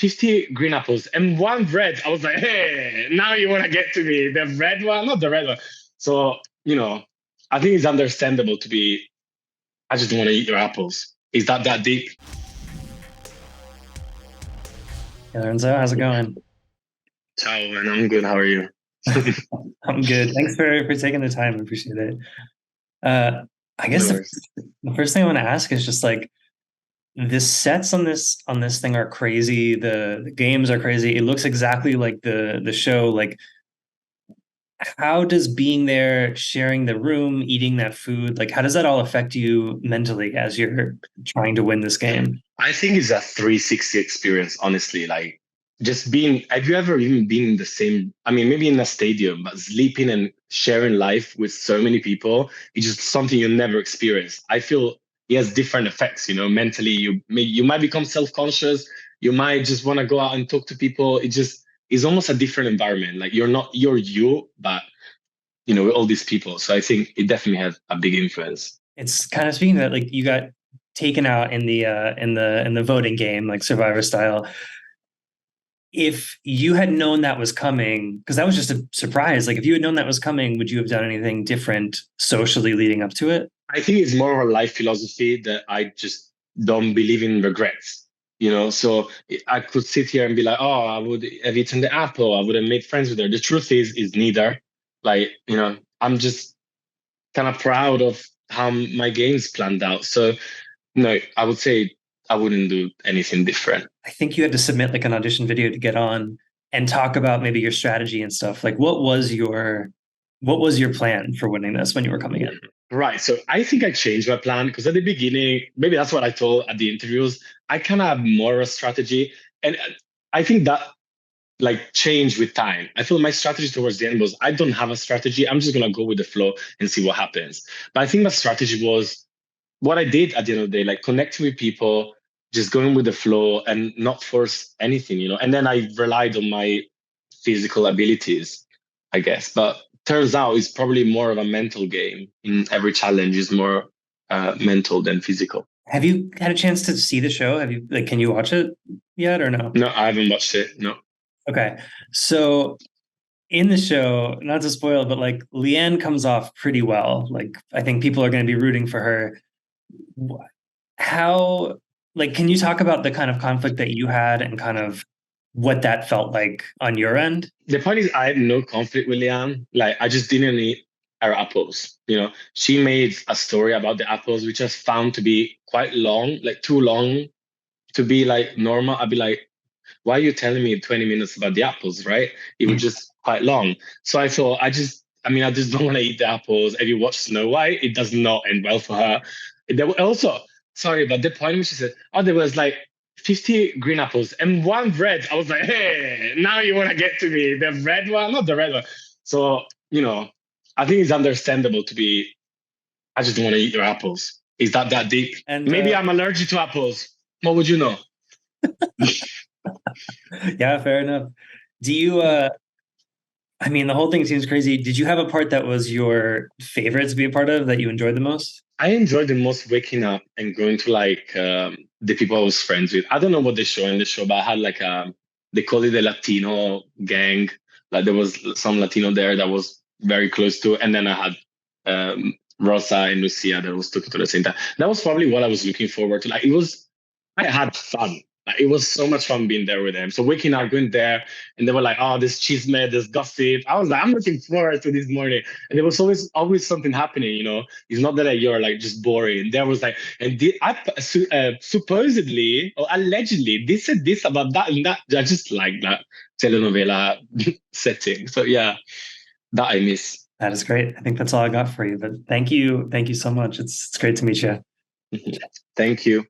50 green apples and one red. I was like, hey, now you want to get to me. The red one, not the red one. So, I think it's understandable to be, I just want to eat your apples. Is that deep? Hey, Lorenzo, how's it going? Ciao, man. I'm good. How are you? I'm good. Thanks for taking the time. I appreciate it. Uh, I guess No the, worries. the first thing I want to ask is just like the sets on this thing are crazy. The games are crazy. It looks exactly like the show. Like, how does being there, sharing the room, eating that food, like how does that all affect you mentally as you're trying to win this game? I think it's a 360 experience, honestly. Like just being, have you ever even been in the same, I mean, maybe in a stadium, but sleeping and sharing life with so many people is just something you never experienced. I feel it has different effects, mentally. You might become self-conscious. You might just want to go out and talk to people. It just is almost a different environment. Like you're you, but with all these people. So I think it definitely has a big influence. It's kind of speaking that like you got taken out in the voting game, like Survivor style. If you had known that was coming, because that was just a surprise, like if you had known that was coming, would you have done anything different socially leading up to it? I think it's more of a life philosophy that I just don't believe in regrets. So I could sit here and be like, oh, I would have eaten the apple. I would have made friends with her. The truth is neither. Like, I'm just kind of proud of how my games planned out. So no, I would say I wouldn't do anything different. I think you had to submit like an audition video to get on and talk about maybe your strategy and stuff. Like what was your plan for winning this when you were coming in? Right. So I think I changed my plan because at the beginning, maybe that's what I told at the interviews. I kind of have more of a strategy. And I think that like change with time. I feel my strategy towards the end was I don't have a strategy. I'm just gonna go with the flow and see what happens. But I think my strategy was what I did at the end of the day, like connecting with people, just going with the flow and not force anything. And then I relied on my physical abilities, I guess. But turns out it's probably more of a mental game. In every challenge is more mental than physical. Have you had a chance to see the show? Have you like can you watch it yet or no? No, I haven't watched it. No. Okay. So in the show, not to spoil, but like Leanne comes off pretty well. Like I think people are going to be rooting for her. How, like, can you talk about the kind of conflict that you had and kind of what that felt like on your end? The point is, I had no conflict with Leanne. Like, I just didn't eat her apples. She made a story about the apples, which I found to be quite long, like too long to be like normal. I'd be like, why are you telling me 20 minutes about the apples, right? It was just quite long. So I thought, I just don't want to eat the apples. If you watch Snow White, it does not end well for her. There were also, sorry, but the point when she said, oh, there was like 50 green apples and one red. I was like, hey, now you want to get to me. The red one, not the red one. So, I think it's understandable to be, I just don't want to eat your apples. Is that deep? And Maybe I'm allergic to apples. What would you know? yeah, fair enough. Do you I mean the whole thing seems crazy. Did you have a part that was your favorite to be a part of that you enjoyed the most? I enjoyed the most waking up and going to like the people I was friends with. I don't know what they show in the show, but I had like they call it the Latino gang. Like there was some Latino there that was very close to, and then I had Rosa and Lucia that was talking to the same time. That was probably what I was looking forward to. Like it was, I had fun. Like, it was so much fun being there with them. So waking up, going there, and they were like, "Oh, this chisme, this gossip." I was like, "I'm looking forward to this morning." And there was always something happening. It's not that you're like just boring. There was like, and supposedly or allegedly, they said this about that and that. I just like that telenovela setting. So yeah, that I miss. That is great. I think that's all I got for you. But thank you so much. It's great to meet you. Thank you.